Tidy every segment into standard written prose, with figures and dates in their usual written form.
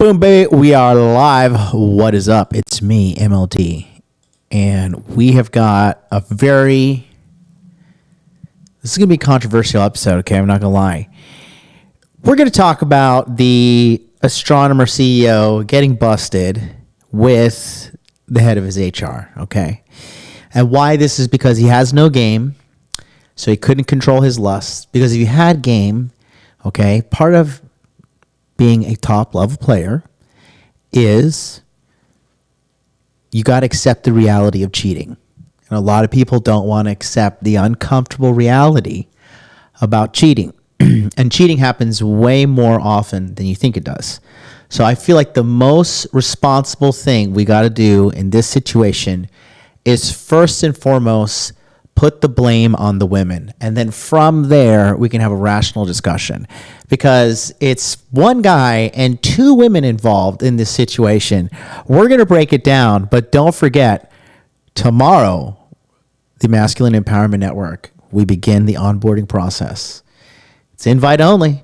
Boom, baby. We are live. What is up? It's me, MLD. And we have got a this is going to be a controversial episode, okay? I'm not going to lie. We're going to talk about the Astronomer CEO getting busted with the head of his HR, okay? And why this is because he has no game, so he couldn't control his lust. Because if you had game, okay, part of being a top level player is you got to accept the reality of cheating. And a lot of people don't want to accept the uncomfortable reality about cheating. And cheating happens way more often than you think it does. So I feel like the most responsible thing we got to do in this situation is first and foremost put the blame on the women. And then from there, we can have a rational discussion. Because it's one guy and two women involved in this situation. We're going to break it down, but don't forget, tomorrow, the Masculine Empowerment Network, we begin the onboarding process. It's invite only.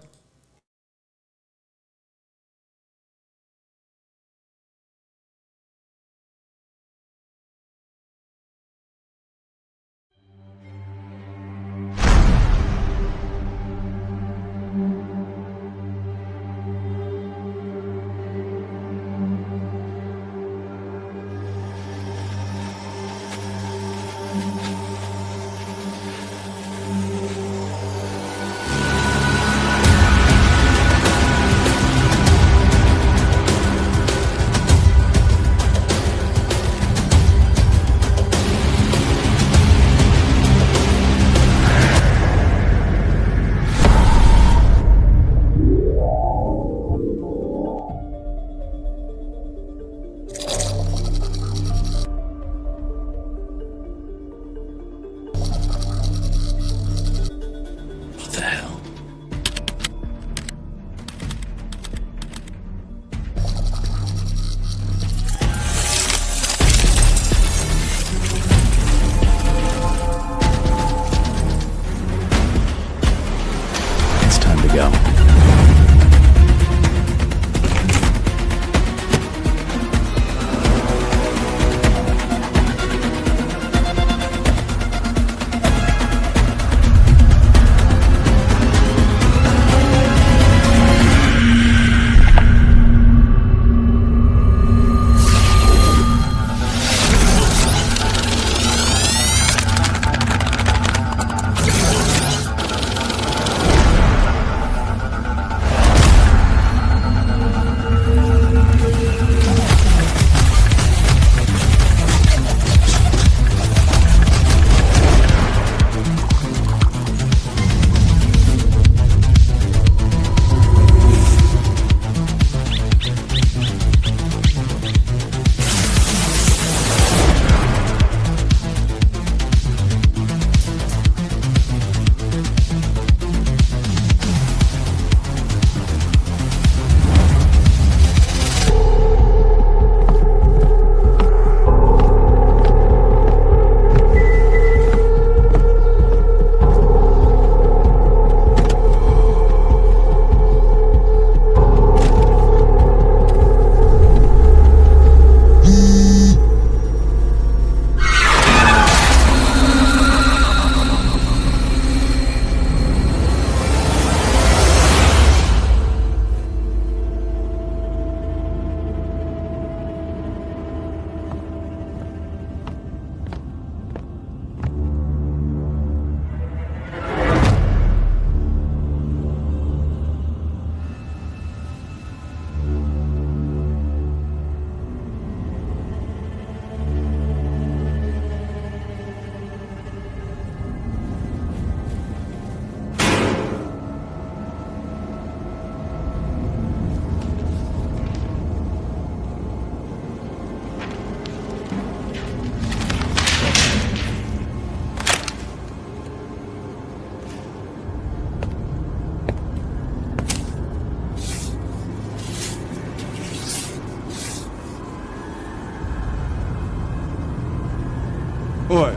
おい、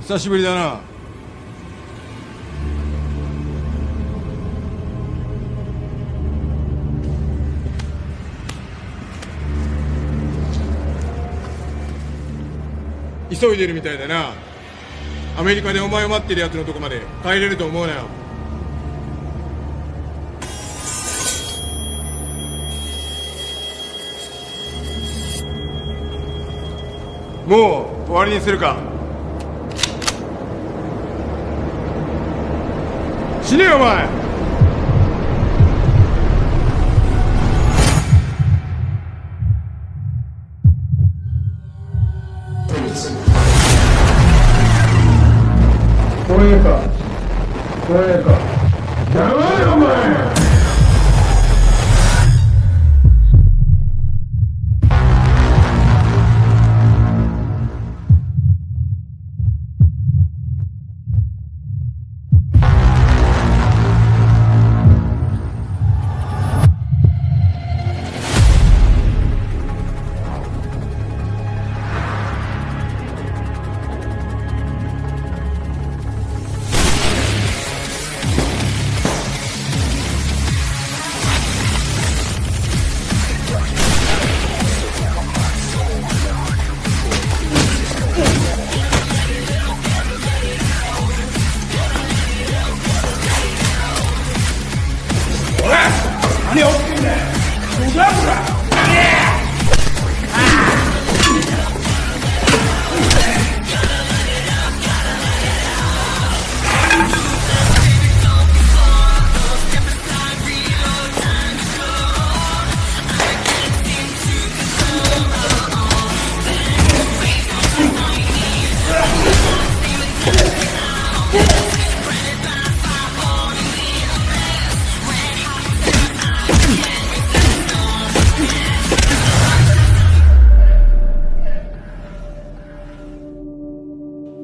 久しぶりだな。急いでるみたいだな。アメリカでお前を待ってるやつのとこまで帰れると思うなよ。もう終わりにするか。死ねよお前。これかやばいよお前。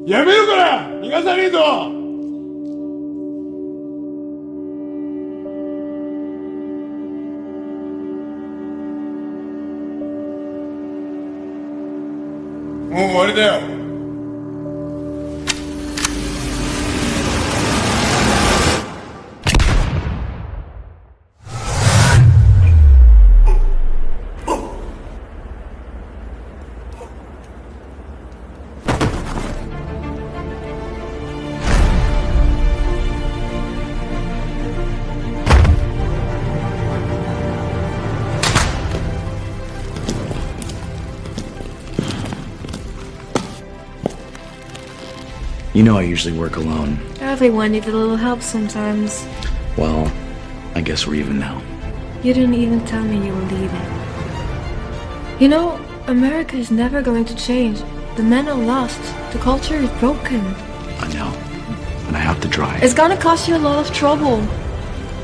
やめろから逃がさねえぞ。もう終わりだよ。You know I usually work alone. Everyone needs a little help sometimes. Well, I guess we're even now. You didn't even tell me you were leaving. You know, America is never going to change. The men are lost. The culture is broken. I know. And I have to try. It's gonna cost you a lot of trouble.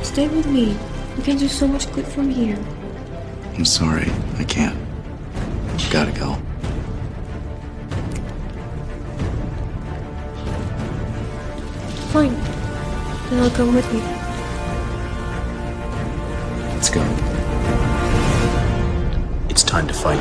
Stay with me. We can do so much good from here. I'm sorry. I can't. Gotta go. Fine. Then I'll come with you. Let's go. It's time to fight.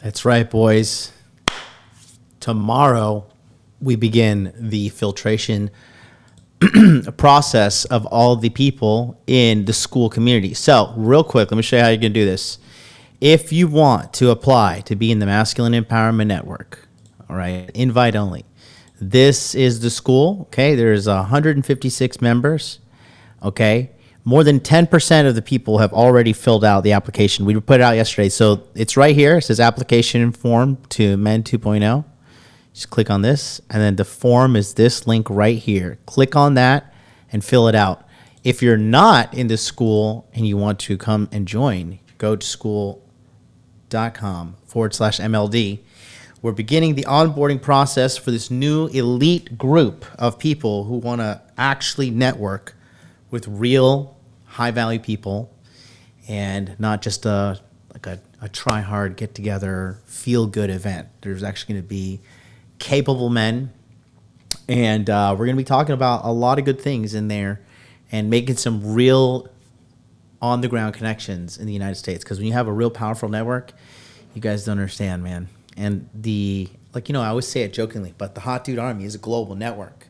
That's right, boys. Tomorrow, we begin the filtration process of all the people in the school community. So, real quick, let me show you how you can do this. If you want to apply to be in the Masculine Empowerment Network, all right, invite only. This is the school, okay? There's 156 members, okay? More than 10% of the people have already filled out the application. We put it out yesterday. So, it's right here. It says application form to Men 2.0. Just click on this, and then the form is this link right here. Click on that and fill it out. If you're not in the school and you want to come and join, go to skool.com/MLD. We're beginning the onboarding process for this new elite group of people who want to actually network with real high-value people and not just a try-hard, get-together, feel-good event. There's actually going to be capable men, and we're going to be talking about a lot of good things in there and making some real on-the-ground connections in the United States, because when you have a real powerful network, You guys don't understand, man. And I always say it jokingly, but the Hot Dude Army is a global network.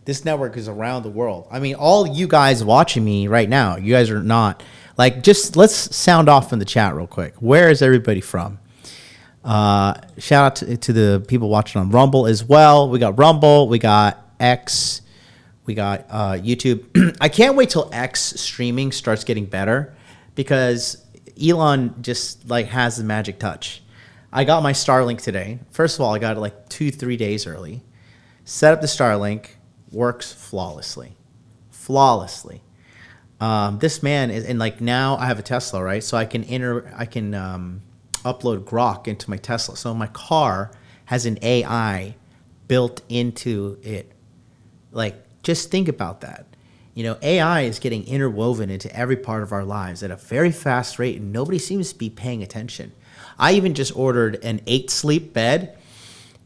This network is around the world. I mean, all you guys watching me right now, you guys are not just let's sound off in the chat real quick. Where is everybody from? Shout out to the people watching on Rumble as well. We got Rumble, we got X, we got YouTube. I can't wait till X streaming starts getting better because Elon just has the magic touch. I got my Starlink today. First of all, I got it 2-3 days early. Set up the Starlink, works flawlessly. This man is, and now I have a Tesla, right? So I can upload Grok into my Tesla. So my car has an AI built into it. Just think about that. AI is getting interwoven into every part of our lives at a very fast rate, and nobody seems to be paying attention. I even just ordered an 8-sleep bed,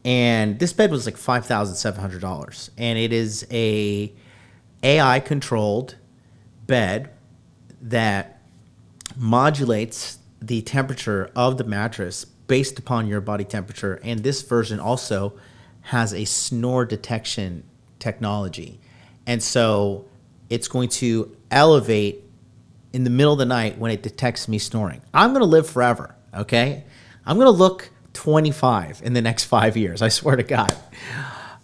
and this bed was $5,700, and it is a AI-controlled bed that modulates the temperature of the mattress based upon your body temperature, and this version also has a snore detection technology. And so it's going to elevate in the middle of the night when it detects me snoring. I'm going to live forever, okay? I'm going to look 25 in the next 5 years, I swear to God.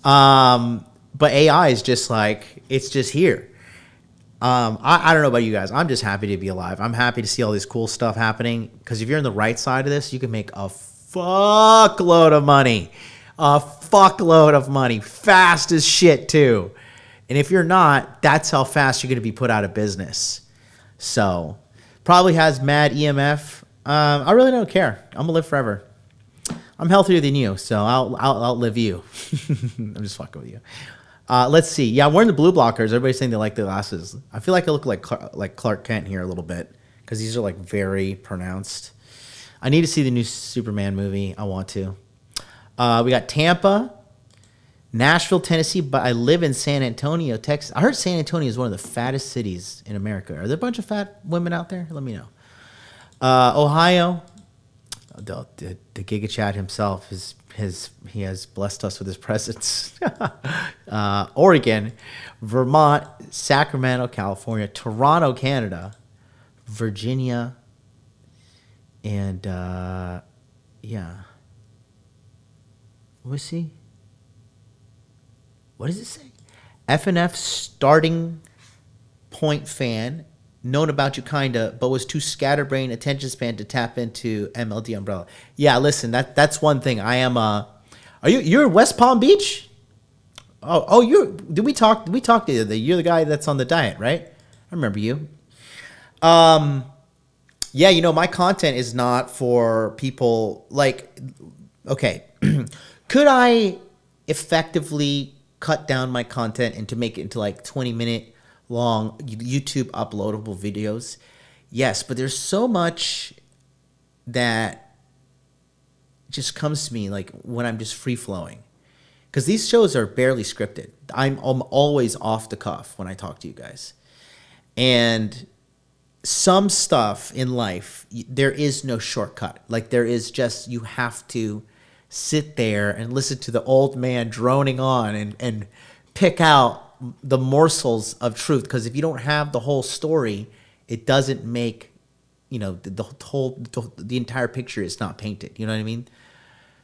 But AI is just it's just here. I don't know about you guys. I'm just happy to be alive. I'm happy to see all this cool stuff happening because if you're on the right side of this, you can make a fuckload of money. Fast as shit, too. And if you're not, that's how fast you're going to be put out of business. So, probably has mad EMF. I really don't care. I'm going to live forever. I'm healthier than you, so I'll outlive you. I'm just fucking with you. Let's see. Yeah, I'm wearing the blue blockers. Everybody's saying they like the glasses. I feel like I look like Clark Kent here a little bit because these are very pronounced. I need to see the new Superman movie. I want to. We got Tampa, Nashville, Tennessee, but I live in San Antonio, Texas. I heard San Antonio is one of the fattest cities in America. Are there a bunch of fat women out there? Let me know. Ohio, the Giga Chad himself, he has blessed us with his presence. Oregon, Vermont, Sacramento, California, Toronto, Canada, Virginia, and yeah. What was he? What does it say? FNF starting point fan, known about you kinda, but was too scatterbrained attention span to tap into MLD umbrella. Yeah, listen, that's one thing. I am you're in West Palm Beach? Did we talk the other day? You're the guy that's on the diet, right? I remember you. Yeah, my content is not for people okay. Could I effectively cut down my content and to make it into 20-minute long YouTube uploadable videos? Yes, but there's so much that just comes to me when I'm just free flowing. Because these shows are barely scripted. I'm always off the cuff when I talk to you guys. And some stuff in life, there is no shortcut. There is just, you have to sit there and listen to the old man droning on and pick out the morsels of truth. Because if you don't have the whole story, it doesn't make, the entire picture is not painted. You know what I mean?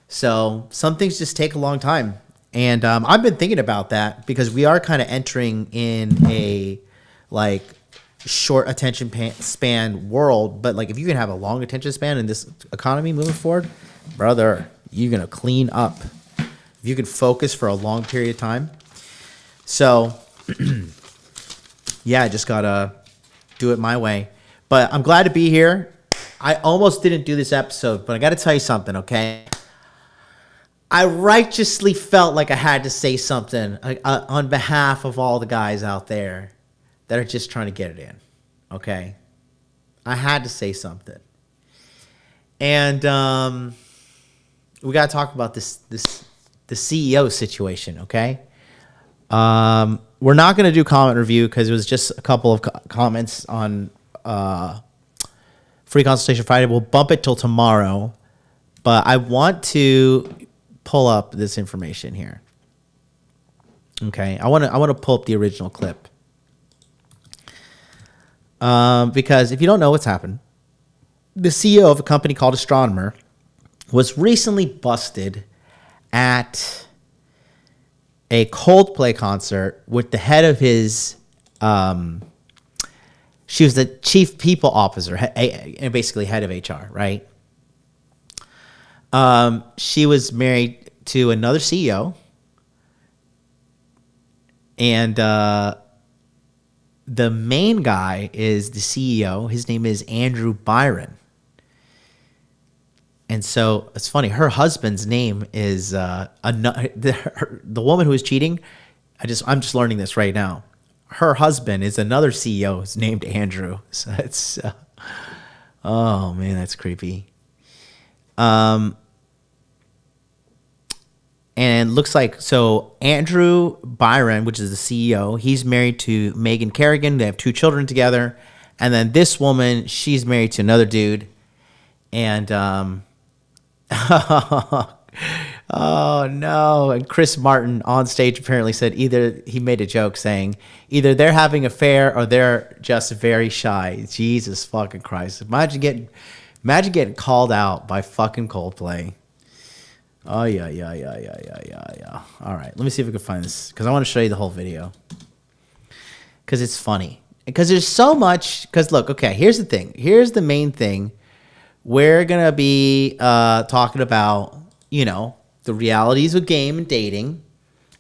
So some things just take a long time. And I've been thinking about that because we are kind of entering in a short attention span world. But if you can have a long attention span in this economy moving forward, brother, you're going to clean up. If you can focus for a long period of time. So, yeah, I just got to do it my way. But I'm glad to be here. I almost didn't do this episode, but I got to tell you something, okay? I righteously felt like I had to say something on behalf of all the guys out there that are just trying to get it in, okay? I had to say something. And we got to talk about the CEO situation, okay? We're not going to do comment review because it was just a couple of comments on Free Consultation Friday. We'll bump it till tomorrow. But I want to pull up this information here. Okay, I want to pull up the original clip. Because if you don't know what's happened, the CEO of a company called Astronomer was recently busted at a Coldplay concert with the head of his, she was the chief people officer, and basically head of HR, right? She was married to another CEO, and the main guy is the CEO. His name is Andrew Byron. And so it's funny. Her husband's name is the woman who was cheating. I'm just learning this right now. Her husband is another CEO who's named Andrew. So it's oh man, that's creepy. And looks like, so Andrew Byron, which is the CEO, he's married to Megan Kerrigan. They have 2 children together. And then this woman, she's married to another dude. And oh no. And Chris Martin on stage apparently said he made a joke saying either they're having an affair or they're just very shy. Jesus fucking Christ. Imagine getting called out by fucking Coldplay. Oh, yeah. All right, let me see if we can find this, because I want to show you the whole video. Because it's funny. Because there's so much, because look, okay, here's the thing. Here's the main thing. We're going to be talking about, the realities of game and dating.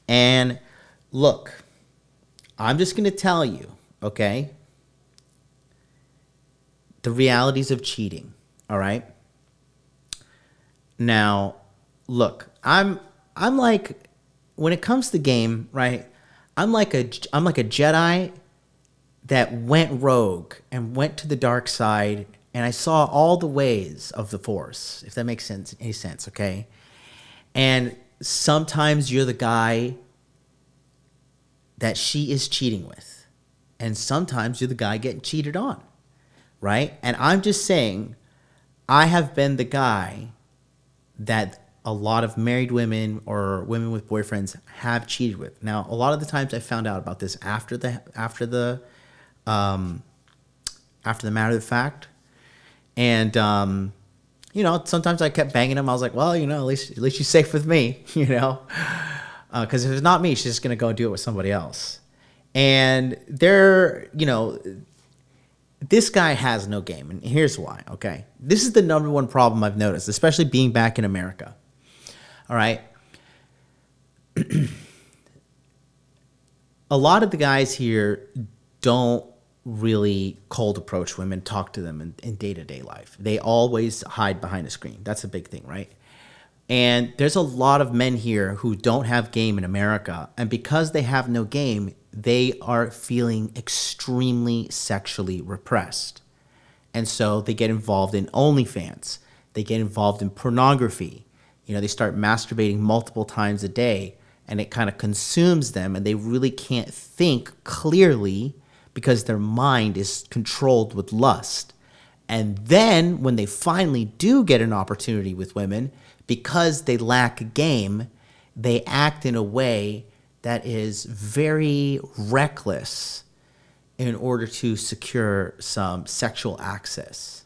And look, I'm just going to tell you, okay, the realities of cheating, all right? Now, look, I'm like, when it comes to game, right? I'm like a Jedi that went rogue and went to the dark side, and I saw all the ways of the Force, if that makes any sense, okay? And sometimes you're the guy that she is cheating with, and sometimes you're the guy getting cheated on, right? And I'm just saying, I have been the guy that a lot of married women or women with boyfriends have cheated with. Now, a lot of the times I found out about this after the matter of fact, and sometimes I kept banging them. I was like, well, at least she's safe with me, because if it's not me, she's just gonna go do it with somebody else. And this guy has no game, and here's why. Okay, this is the number one problem I've noticed, especially being back in America. All right. A lot of the guys here don't really cold approach women, talk to them in day-to-day life. They always hide behind a screen. That's a big thing, right? And there's a lot of men here who don't have game in America. And because they have no game, they are feeling extremely sexually repressed. And so they get involved in OnlyFans. They get involved in pornography. They start masturbating multiple times a day, and it kind of consumes them, and they really can't think clearly because their mind is controlled with lust. And then when they finally do get an opportunity with women, because they lack game, they act in a way that is very reckless in order to secure some sexual access.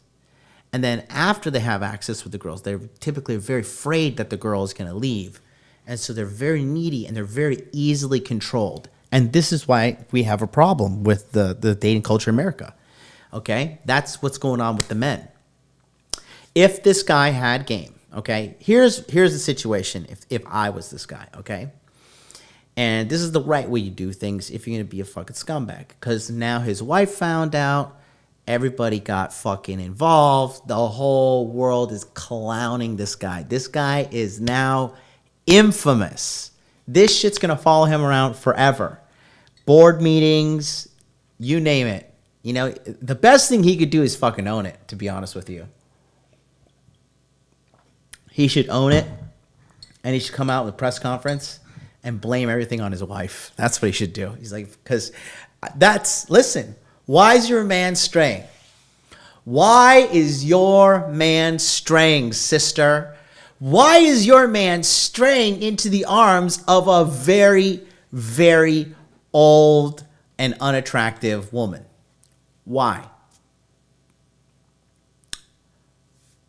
And then after they have access with the girls, they're typically very afraid that the girl is going to leave. And so they're very needy and they're very easily controlled. And this is why we have a problem with the dating culture in America. Okay? That's what's going on with the men. If this guy had game, okay? Here's the situation if I was this guy, okay? And this is the right way you do things if you're going to be a fucking scumbag. Because now his wife found out. Everybody got fucking involved. The whole world is clowning this guy. This guy is now infamous. This shit's going to follow him around forever. Board meetings, you name it. The best thing he could do is fucking own it, to be honest with you. He should own it, and he should come out with a press conference and blame everything on his wife. That's what he should do. He's like, because listen, why is your man straying? Why is your man straying, sister? Why is your man straying into the arms of a very, very old and unattractive woman? Why?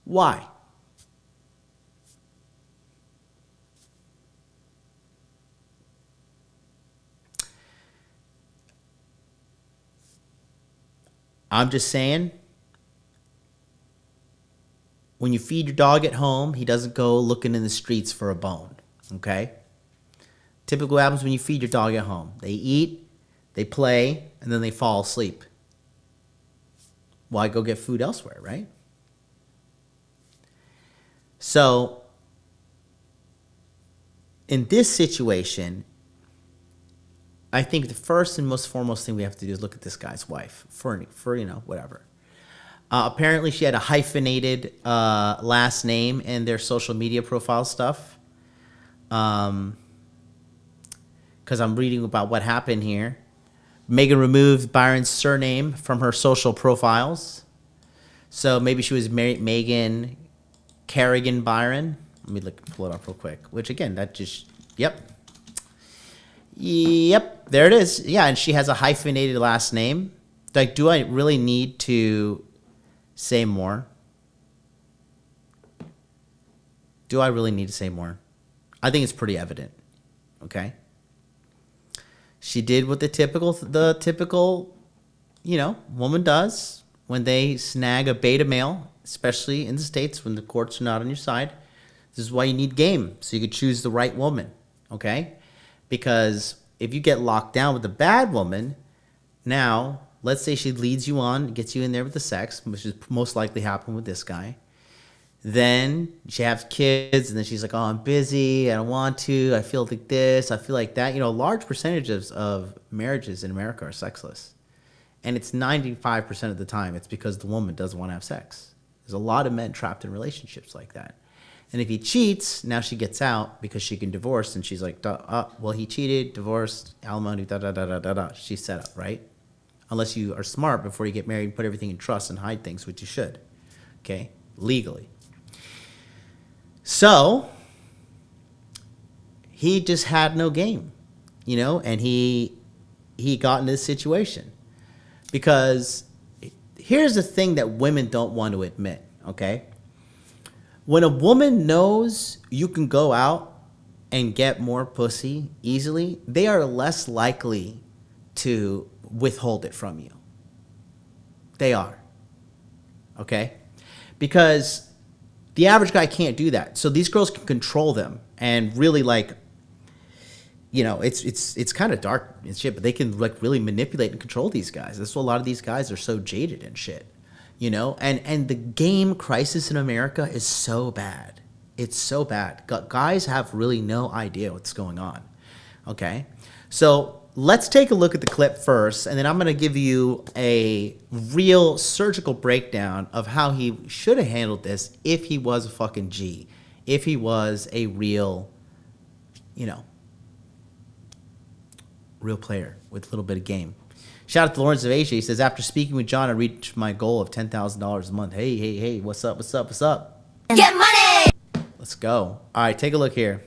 Why? I'm just saying, when you feed your dog at home, he doesn't go looking in the streets for a bone, okay? Typically what happens when you feed your dog at home. They eat, they play, and then they fall asleep. Why go get food elsewhere, right? So, in this situation, I think the first and most foremost thing we have to do is look at this guy's wife for whatever. Apparently, she had a hyphenated last name in their social media profile stuff. Because I'm reading about what happened here. Megan removed Byron's surname from her social profiles. So maybe she was Megan Kerrigan Byron. Let me pull it up real quick. Which again, that just, yep, there it is. Yeah, and she has a hyphenated last name. Like, do I really need to say more? Do I really need to say more? I think it's pretty evident. Okay. She did what the typical, woman does when they snag a beta male, especially in the States when the courts are not on your side. This is why you need game, so you can choose the right woman. Okay. Because if you get locked down with a bad woman, now, let's say she leads you on, gets you in there with the sex, which is most likely happen with this guy. Then she has kids, and then she's like, oh, I'm busy, I don't want to, I feel like this, I feel like that. Large percentages of marriages in America are sexless. And it's 95% of the time, it's because the woman doesn't want to have sex. There's a lot of men trapped in relationships like that. And if he cheats, now she gets out because she can divorce, and she's like, well, he cheated, divorced, alimony, da-da-da-da-da-da. She's set up, right? Unless you are smart before you get married, put everything in trust and hide things, which you should, okay, legally. So he just had no game, and he got into this situation. Because here's the thing that women don't want to admit, okay? When a woman knows you can go out and get more pussy easily, they are less likely to withhold it from you. They are. Okay? Because the average guy can't do that. So these girls can control them and really it's kind of dark and shit, but they can really manipulate and control these guys. That's why a lot of these guys are so jaded and shit. And the game crisis in America is so bad. It's so bad. Guys have really no idea what's going on. Okay? So let's take a look at the clip first, and then I'm going to give you a real surgical breakdown of how he should have handled this if he was a fucking G. If he was a real, real player with a little bit of game. Shout out to Lawrence of Asia. He says, after speaking with John, I reached my goal of $10,000 a month. Hey, what's up? Get money! Let's go. All right, take a look here.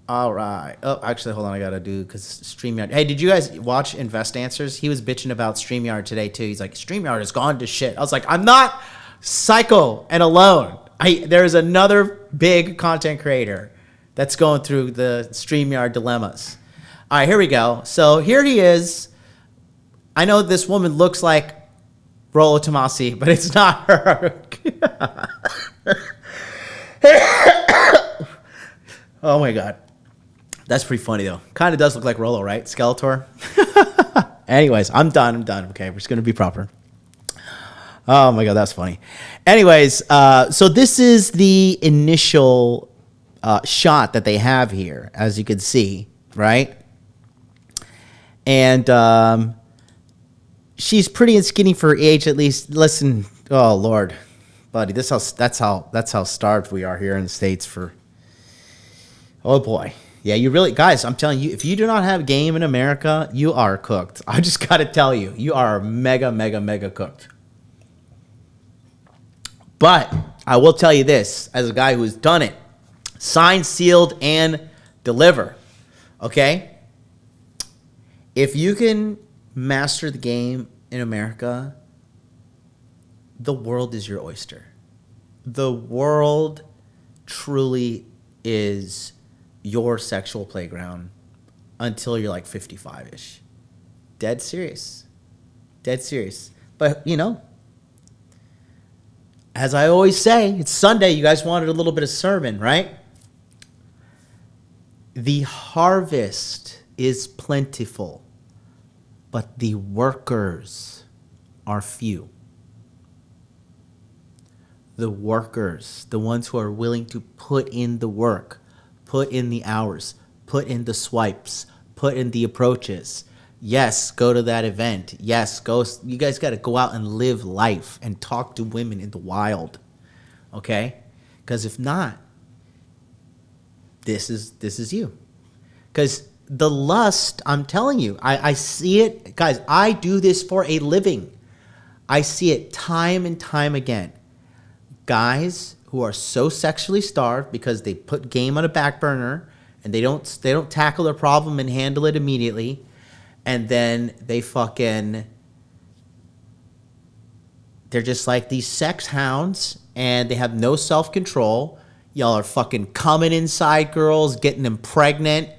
All right. Oh, actually, hold on. I got to do, because StreamYard. Hey, did you guys watch Invest Answers? He was bitching about StreamYard today, too. He's like, StreamYard has gone to shit. I was like, I'm not psycho and alone. There's another big content creator that's going through the StreamYard dilemmas. All right, here we go. So here he is. I know this woman looks like Rollo Tomasi, but it's not her. Oh, my God. That's pretty funny, though. Kind of does look like Rollo, right? Skeletor. Anyways, I'm done. Okay, we're just going to be proper. Oh, my God, that's funny. Anyways, so this is the initial shot that they have here, as you can see, right? And she's pretty and skinny for her age, at least. Listen, oh, Lord, buddy, that's how starved we are here in the States for. Oh, boy. Yeah, you really, guys, I'm telling you, if you do not have game in America, you are cooked. I just got to tell you, you are mega, mega, mega cooked. But I will tell you this, as a guy who's done it. Sign, sealed, and deliver. Okay? If you can master the game in America, the world is your oyster. The world truly is your sexual playground until you're like 55-ish. Dead serious. Dead serious. But, you know, as I always say, it's Sunday. You guys wanted a little bit of sermon, right? The harvest is plentiful, but the workers are few. The workers, the ones who are willing to put in the work, put in the hours, put in the swipes, put in the approaches. Yes, go to that event. Yes, go. You guys got to go out and live life and talk to women in the wild. Okay? Because if not, this is you. Because the lust, I'm telling you, I see it. Guys, I do this for a living. I see it time and time again. Guys who are so sexually starved because they put game on a back burner and they don't tackle their problem and handle it immediately, and then they're just like these sex hounds and they have no self-control. Y'all are fucking coming inside girls, getting them pregnant,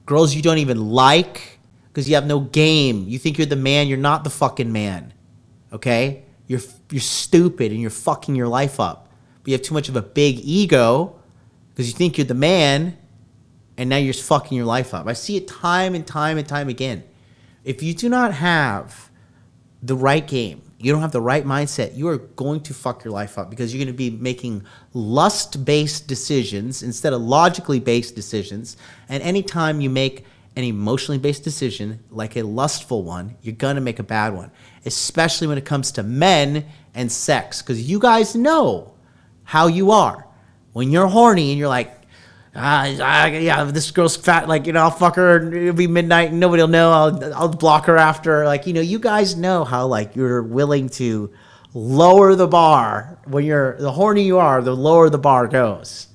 girls you don't even like because you have no game. You think you're the man, you're not the fucking man. Okay? You're stupid and you're fucking your life up. But you have too much of a big ego because you think you're the man and now you're just fucking your life up. I see it time and time and time again. If you do not have the right game, you don't have the right mindset, you are going to fuck your life up because you're going to be making lust-based decisions instead of logically-based decisions. And anytime you make an emotionally-based decision, like a lustful one, you're going to make a bad one, especially when it comes to men and sex, because you guys know how you are. When you're horny and you're like, yeah, this girl's fat, like, you know, I'll fuck her, it'll be midnight and nobody will know, I'll block her after. Like, you know, you guys know how, like, you're willing to lower the bar. When the horny you are, the lower the bar goes.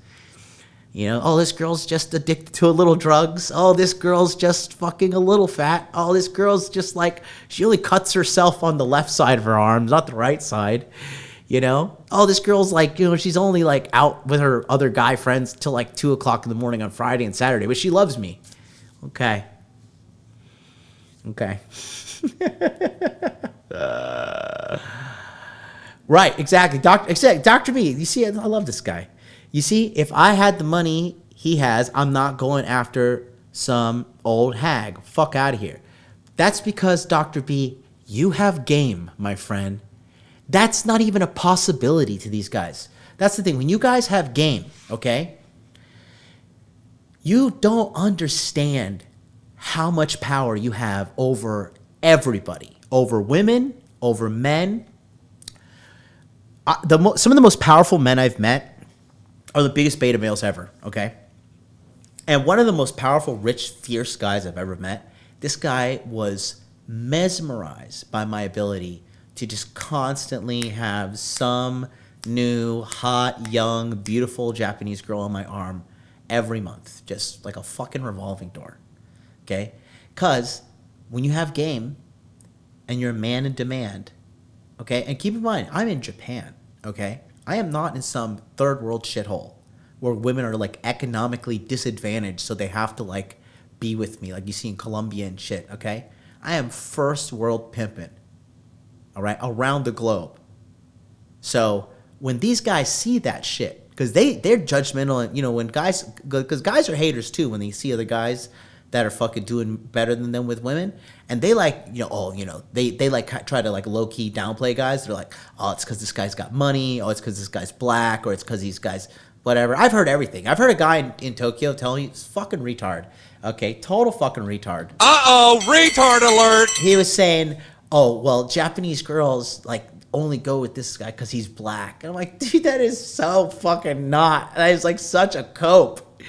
You know, oh, this girl's just addicted to a little drugs. Oh, this girl's just fucking a little fat. Oh, this girl's just like, she only cuts herself on the left side of her arms, not the right side. You know, oh, this girl's like, you know, she's only like out with her other guy friends till like 2 o'clock in the morning on Friday and Saturday, but she loves me. Okay. Right, exactly. Dr. B, you see, I love this guy. You see, if I had the money he has, I'm not going after some old hag. Fuck out of here. That's because, Dr. B, you have game, my friend. That's not even a possibility to these guys. That's the thing. When you guys have game, okay, you don't understand how much power you have over everybody, over women, over men. Some of the most powerful men I've met are the biggest beta males ever, okay? And one of the most powerful, rich, fierce guys I've ever met, this guy was mesmerized by my ability to just constantly have some new, hot, young, beautiful Japanese girl on my arm every month. Just like a fucking revolving door. Okay? Because when you have game and you're a man in demand, okay? And keep in mind, I'm in Japan, okay? I am not in some third world shithole where women are like economically disadvantaged so they have to like be with me like you see in Colombia and shit, okay? I am first world pimping. All right, around the globe. So when these guys see that shit, because they're judgmental, and you know, when guys, because guys are haters too when they see other guys that are fucking doing better than them with women, and they like, you know, oh, you know, they like try to like low key downplay guys. They're like, oh, it's because this guy's got money, oh, it's because this guy's black, or it's because these guys, whatever. I've heard everything. I've heard a guy in Tokyo tell me he's fucking retard. Okay, total fucking retard. Retard alert! He was saying, oh, well, Japanese girls, like, only go with this guy because he's black. And I'm like, dude, that is so fucking not. That is, like, such a cope.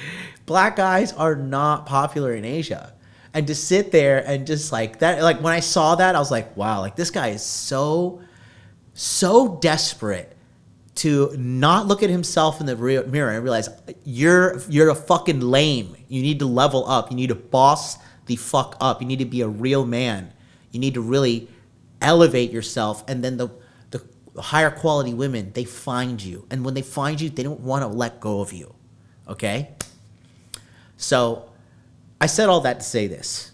Black guys are not popular in Asia. And to sit there and just, like, that, like, when I saw that, I was like, wow, like, this guy is so desperate to not look at himself in the mirror and realize you're a fucking lame. You need to level up. You need to boss the fuck up. You need to be a real man. You need to really elevate yourself. And then the higher quality women, they find you. And when they find you, they don't want to let go of you. Okay? So I said all that to say this.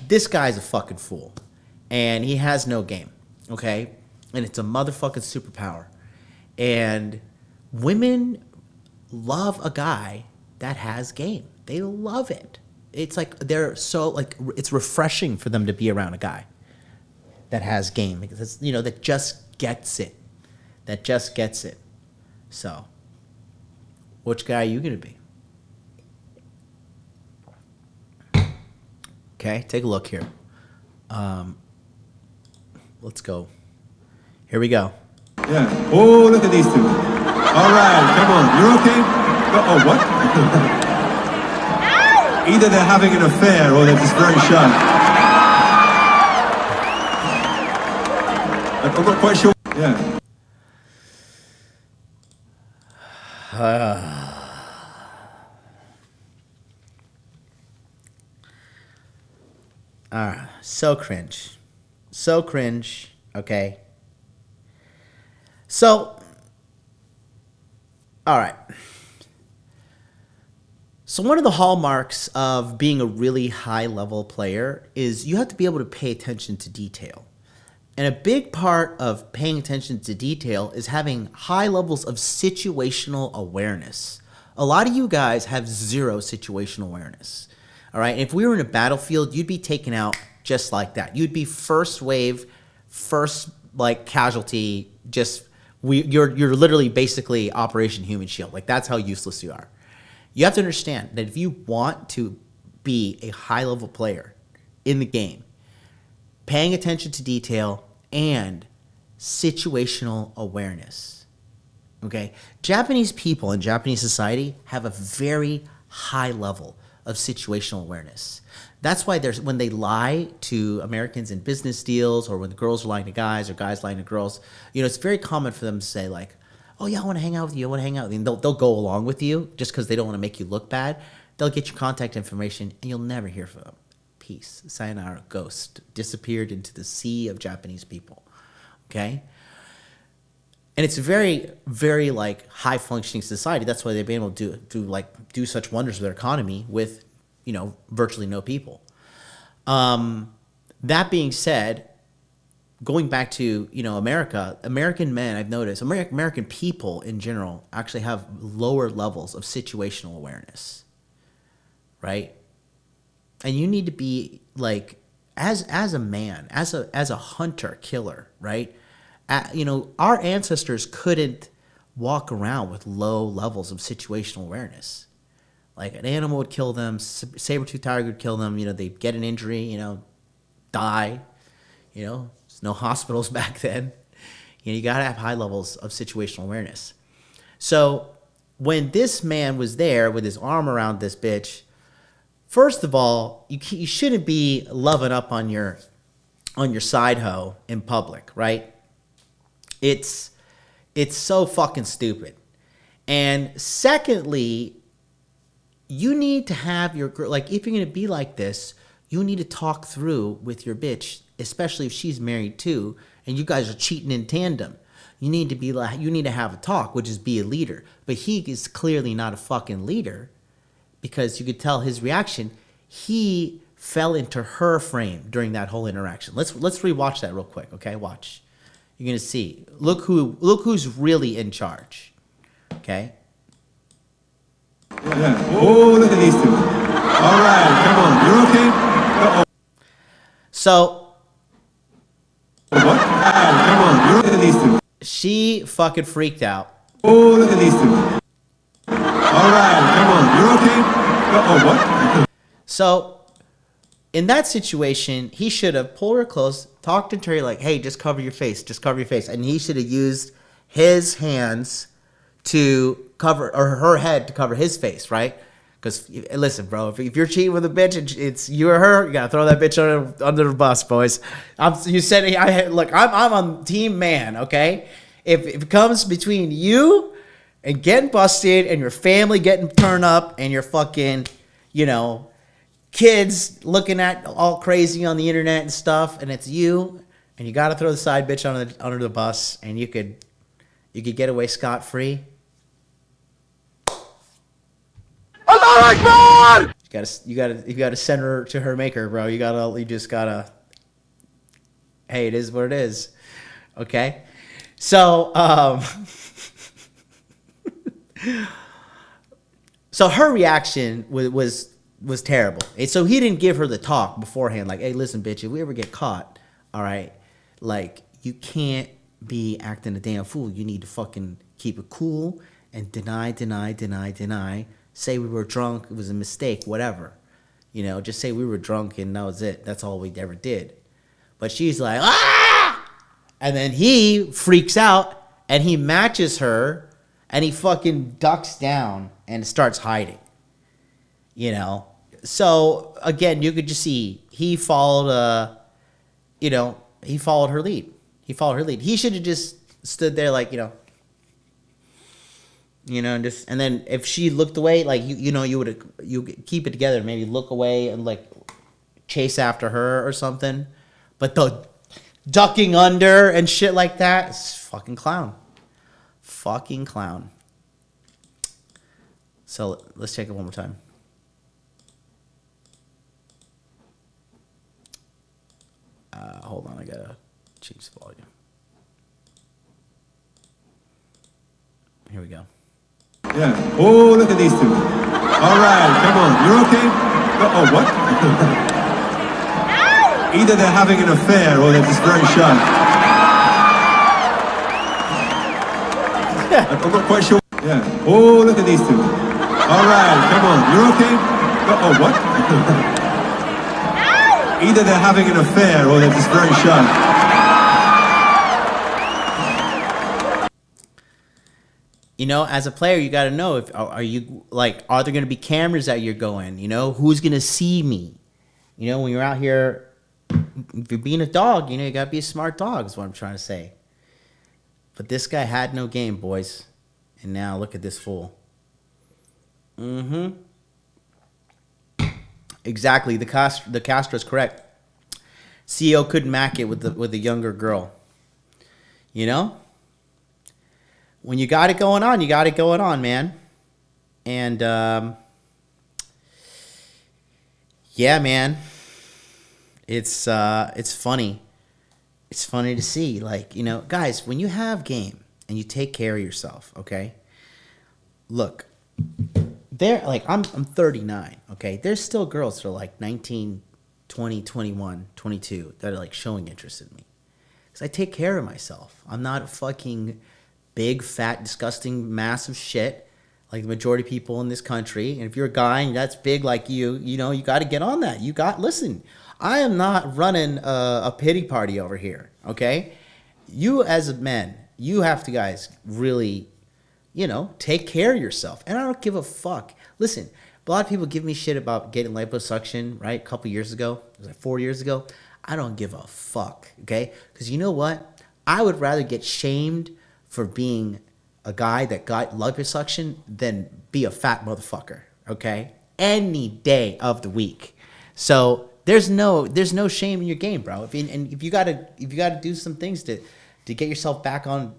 This guy's a fucking fool. And he has no game. Okay? And it's a motherfucking superpower. And women love a guy that has game. They love it. It's like they're so like it's refreshing for them to be around a guy that has game because that just gets it. That just gets it. So, which guy are you gonna be? Okay, take a look here. Let's go. Here we go. Yeah. Oh, look at these two. All right, come on. You're okay? Oh, what? Either they're having an affair or they're just very shy. I'm not quite sure. Yeah. So cringe. So cringe. Okay. So, all right. So one of the hallmarks of being a really high-level player is you have to be able to pay attention to detail. And a big part of paying attention to detail is having high levels of situational awareness. A lot of you guys have zero situational awareness. All right? If we were in a battlefield, you'd be taken out just like that. You'd be first wave, first casualty, you're literally basically Operation Human Shield. Like that's how useless you are. You have to understand that if you want to be a high-level player in the game, paying attention to detail and situational awareness. Okay? Japanese people in Japanese society have a very high level of situational awareness. That's why when they lie to Americans in business deals or when the girls are lying to guys or guys lying to girls, it's very common for them to say like, oh yeah, I want to hang out with you. I want to hang out with you. And they'll go along with you just because they don't want to make you look bad. They'll get your contact information and you'll never hear from them. Peace. Sayonara. Ghost. Disappeared into the sea of Japanese people. Okay? And it's a very, very high functioning society. That's why they've been able to do such wonders with their economy with, virtually no people. That being said, going back to, America, American men, I've noticed, American people in general actually have lower levels of situational awareness, right? And you need to be as a man, as a hunter killer, right? Our ancestors couldn't walk around with low levels of situational awareness. Like an animal would kill them, saber-toothed tiger would kill them, they'd get an injury, die, there's no hospitals back then. You got to have high levels of situational awareness. So when this man was there with his arm around this bitch, first of all, you shouldn't be loving up on your side hoe in public, right? It's so fucking stupid. And secondly, you need to have your girl, if you're going to be like this, you need to talk through with your bitch, especially if she's married too, and you guys are cheating in tandem. You need to have a talk, which is be a leader. But he is clearly not a fucking leader because you could tell his reaction. He fell into her frame during that whole interaction. Let's rewatch that real quick, okay? Watch. You're going to see. Look who's really in charge. Okay? Yeah. Oh, look at these two. All right, come on. You're okay? Uh-oh. So, what? All right, come on. You're, look at these two. She fucking freaked out. Oh, look at these two. All right, come on. You're okay? Uh-oh, what? So, in that situation, he should have pulled her close, talked to her like, hey, just cover your face. Just cover your face. And he should have used his hands to cover, or her head to cover his face, right? Because, listen, bro, if you're cheating with a bitch and it's you or her, you got to throw that bitch under the bus, boys. I'm on team man, okay? if it comes between you and getting busted and your family getting turned up and your fucking, kids looking at all crazy on the internet and stuff, and it's you, and you got to throw the side bitch under the bus, and you could get away scot-free. You gotta send her to her maker, bro. You just gotta. Hey, it is what it is. Okay, so so her reaction was terrible. And so he didn't give her the talk beforehand, like, hey, listen, bitch, if we ever get caught, all right, like, you can't be acting a damn fool. You need to fucking keep it cool and deny. Say we were drunk, it was a mistake, whatever. Just say we were drunk and that was it. That's all we ever did. But she's like, ah! And then he freaks out and he matches her and he fucking ducks down and starts hiding. So again, you could just see he followed her lead. He should have just stood there like, and then if she looked away, like, you keep it together, maybe look away and like chase after her or something. But the ducking under and shit like that is fucking clown. So let's check it one more time. Hold on, I gotta change the volume. Here we go. Yeah. Oh, look at these two. All right, come on. You're okay? Oh, what? Either they're having an affair or they're just very shy. I'm not quite sure. Yeah. Oh, look at these two. All right, come on. You're okay? Oh, what? Either they're having an affair or they're just very shy. As a player, you got to know are there going to be cameras that you're going? Who's going to see me? When you're out here, if you're being a dog, you got to be a smart dog is what I'm trying to say. But this guy had no game, boys. And now look at this fool. Exactly. The Castro's correct. CEO couldn't mac it with the younger girl. When you got it going on, you got it going on, man. And yeah, man. It's funny. It's funny to see, like, guys, when you have game and you take care of yourself, okay? Look, I'm 39, okay? There's still girls that are like 19, 20, 21, 22 that are like showing interest in me. Because I take care of myself. I'm not a fucking big, fat, disgusting, massive shit like the majority of people in this country. And if you're a guy and that's big like you got to get on that. Listen, I am not running a pity party over here, okay? You as a man, you have to, guys, really, take care of yourself. And I don't give a fuck. Listen, a lot of people give me shit about getting liposuction, right? A couple years ago. It was like 4 years ago. I don't give a fuck, okay? Because you know what? I would rather get shamed for being a guy that got liposuction than be a fat motherfucker, okay? Any day of the week. So there's no shame in your game, bro. If you gotta do some things to get yourself back on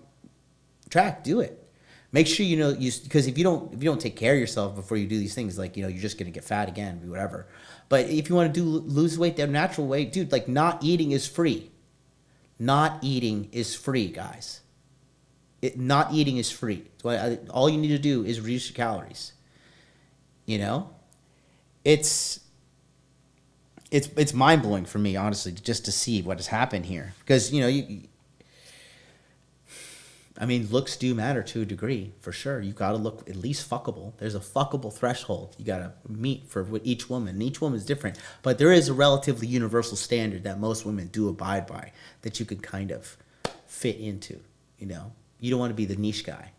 track, do it. Make sure because if you don't take care of yourself before you do these things, like, you're just gonna get fat again, whatever. But if you want to lose weight the natural way, dude, like, not eating is free. Not eating is free, guys. Not eating is free. So all you need to do is reduce your calories. It's mind blowing for me, honestly, just to see what has happened here. Because looks do matter to a degree, for sure. You got to look at least fuckable. There's a fuckable threshold you got to meet for each woman. And each woman is different, but there is a relatively universal standard that most women do abide by that you can kind of fit into. You don't want to be the niche guy.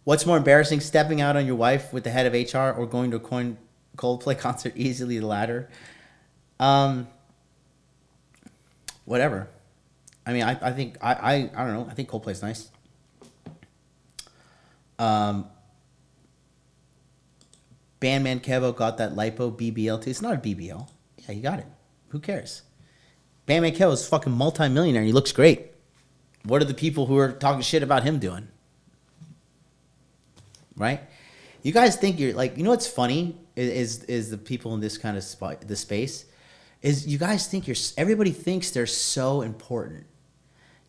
What's more embarrassing, stepping out on your wife with the head of HR or going to a Coldplay concert? Easily the latter. Whatever. I mean, I think I don't know. I think Coldplay's nice. Bandman Kevo got that lipo BBL. It's not a BBL. Yeah, you got it. Who cares? Bandman Kevo is fucking multi-millionaire and he looks great. What are the people who are talking shit about him doing? Right? You guys think you're like, you know what's funny is the people in this kind of this space is you guys think everybody thinks they're so important.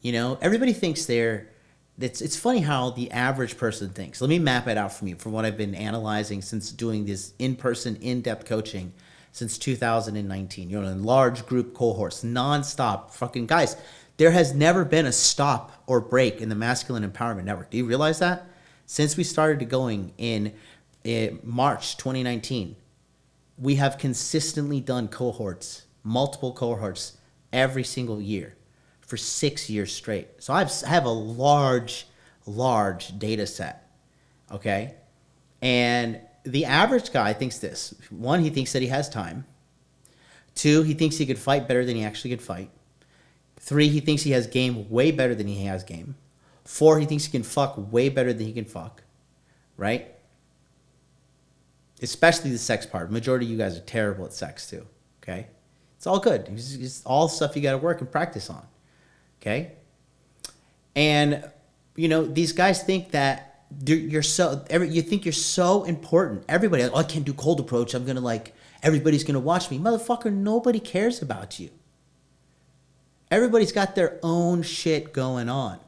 You know, everybody thinks it's funny how the average person thinks. Let me map it out for you from what I've been analyzing since doing this in-person, in-depth coaching since 2019. You know, in large group cohorts, nonstop. Fucking guys, there has never been a stop or break in the Masculine Empowerment Network. Do you realize that? Since we started going in March 2019, we have consistently done cohorts, multiple cohorts, every single year for 6 years straight. So I have a large data set, okay? And the average guy thinks this. One, he thinks that he has time. Two, he thinks he could fight better than he actually could fight. Three, he thinks he has game way better than he has game. Four, he thinks he can fuck way better than he can fuck, right? Especially the sex part. Majority of you guys are terrible at sex too, okay? It's all good. It's all stuff you got to work and practice on, okay? And, you know, these guys think that you think you're so important. Everybody, I can't do cold approach. I'm going to everybody's going to watch me. Motherfucker, nobody cares about you. Everybody's got their own shit going on.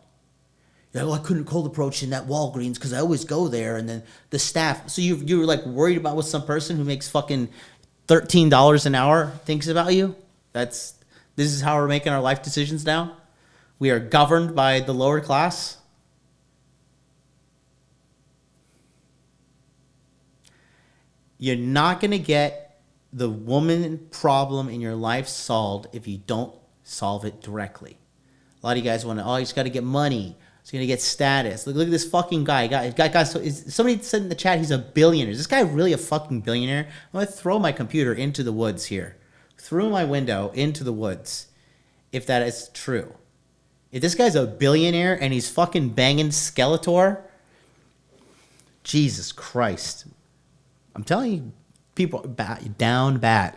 You're like, I couldn't cold approach in that Walgreens because I always go there. And then the staff. So you were like worried about what some person who makes fucking $13 an hour thinks about you? This is how we're making our life decisions now? We are governed by the lower class? You're not going to get the woman problem in your life solved if you don't solve it directly. A lot of you guys want to, he's got to get money. He's going to get status. Look at this fucking guy. Somebody said in the chat he's a billionaire. Is this guy really a fucking billionaire? I'm going to throw my computer into the woods here. Through my window into the woods. If that is true. If this guy's a billionaire and he's fucking banging Skeletor, Jesus Christ. I'm telling you, people, down bad.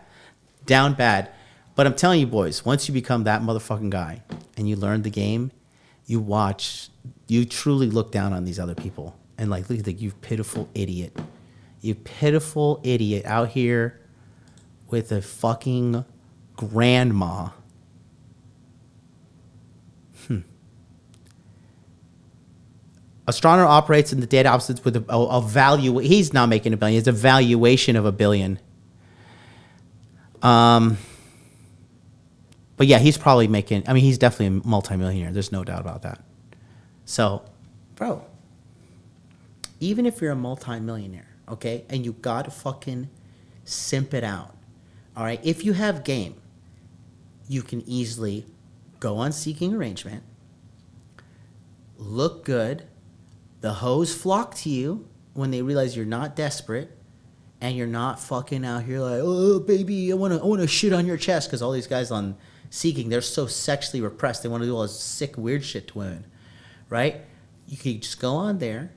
But I'm telling you, boys, once you become that motherfucking guy and you learn the game, you truly look down on these other people. And look at you pitiful idiot. You pitiful idiot out here with a fucking grandma. Astronomer operates in the data opposites with a value. He's not making $1 billion. It's a valuation of $1 billion. But yeah, he's probably making, he's definitely a multimillionaire. There's no doubt about that. So, bro, even if you're a multimillionaire, okay, and you got to fucking simp it out, all right? If you have game, you can easily go on seeking arrangement, look good, the hoes flock to you when they realize you're not desperate and you're not fucking out here like, oh, baby, I want to shit on your chest, because all these guys on seeking, they're so sexually repressed. They want to do all this sick, weird shit to women, right? You could just go on there,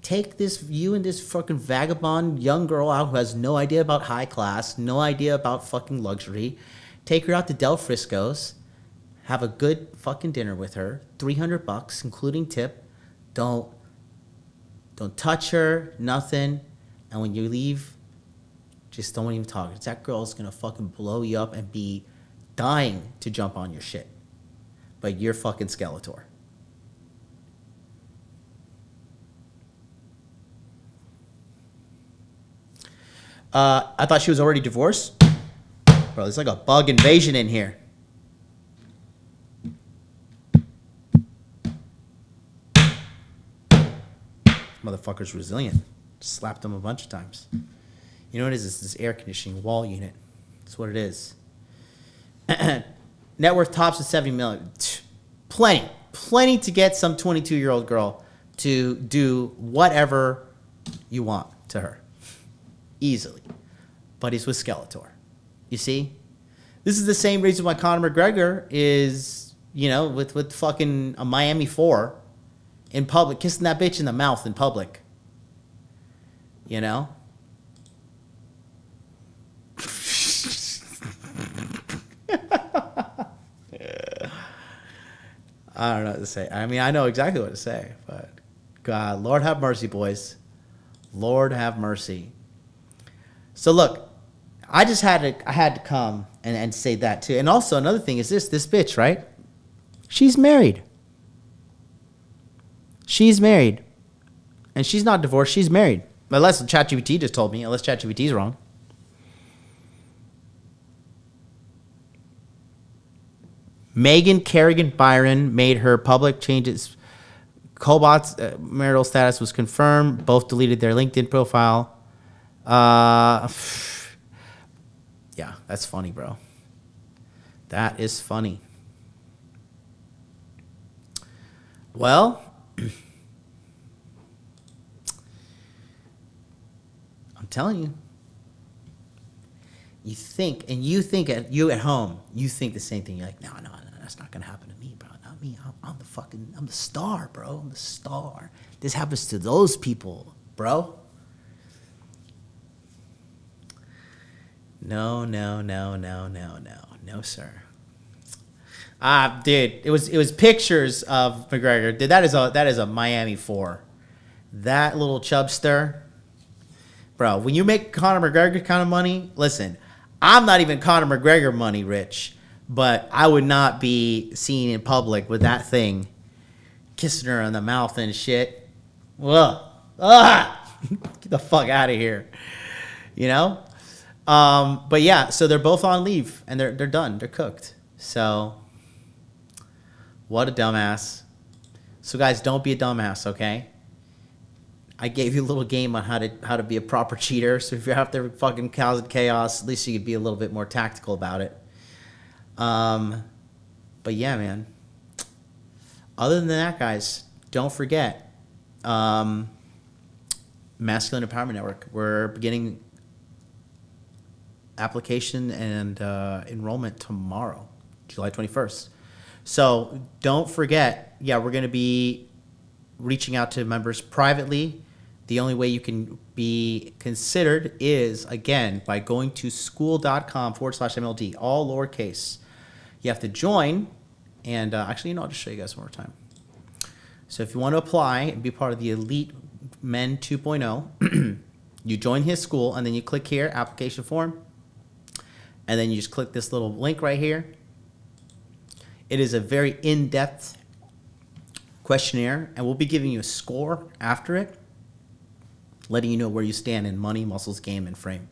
take you and this fucking vagabond young girl out who has no idea about high class, no idea about fucking luxury, take her out to Del Frisco's, have a good fucking dinner with her, $300, including tip. Don't touch her, nothing. And when you leave, just don't even talk. That girl's gonna fucking blow you up and be dying to jump on your shit. But you're fucking Skeletor. I thought she was already divorced. Bro, there's like a bug invasion in here. Motherfucker's resilient. Slapped him a bunch of times. You know what it is? It's this air conditioning wall unit. That's what it is. Net worth tops at $70 million. Plenty to get some 22-year-old girl to do whatever you want to her. Easily. But he's with Skeletor. You see? This is the same reason why Conor McGregor is you know, with fucking a Miami 4 in public, kissing that bitch in the mouth in public. You know? I don't know what to say. I mean, I know exactly what to say, but God, Lord have mercy, boys. Lord have mercy. So look, I had to come and say that too. And also another thing is this bitch, right? She's married. She's married. And she's not divorced, she's married. Unless ChatGPT just told me, unless ChatGPT's wrong. Megan Kerrigan Byron made her public changes. Cobot's marital status was confirmed. Both deleted their LinkedIn profile. Yeah, that's funny, bro. That is funny. Well, I'm telling you. You think at home, you think the same thing. You're like, no, that's not gonna happen to me, bro. Not me. I'm the star, bro. I'm the star. This happens to those people, bro. No, sir. Dude, it was pictures of McGregor. Dude, that is a Miami 4. That little chubster, bro. When you make Conor McGregor kind of money, listen. I'm not even Conor McGregor money rich, but I would not be seen in public with that thing kissing her on the mouth and shit. Ugh. Get the fuck out of here. You know? But yeah, so they're both on leave and they're done. They're cooked. So what a dumbass. So guys, don't be a dumbass, okay? I gave you a little game on how to be a proper cheater. So if you're out there fucking causing chaos, at least you could be a little bit more tactical about it. But yeah, man. Other than that, guys, don't forget, Masculine Empowerment Network. We're beginning application and enrollment tomorrow, July 21st. So don't forget, yeah, we're going to be reaching out to members privately. The only way you can be considered is, again, by going to skool.com/MLD, all lowercase. You have to join, and actually, I'll just show you guys one more time. So if you want to apply and be part of the Elite Men 2.0, you join his school, and then you click here, application form, and then you just click this little link right here. It is a very in-depth questionnaire, and we'll be giving you a score after it, letting you know where you stand in money, muscles, game, and frame.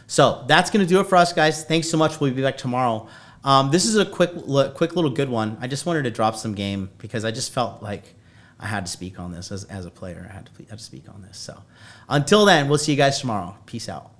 So that's going to do it for us, guys. Thanks so much. We'll be back tomorrow. This is a quick little good one. I just wanted to drop some game because I just felt like I had to speak on this as a player. I had to speak on this. So until then, we'll see you guys tomorrow. Peace out.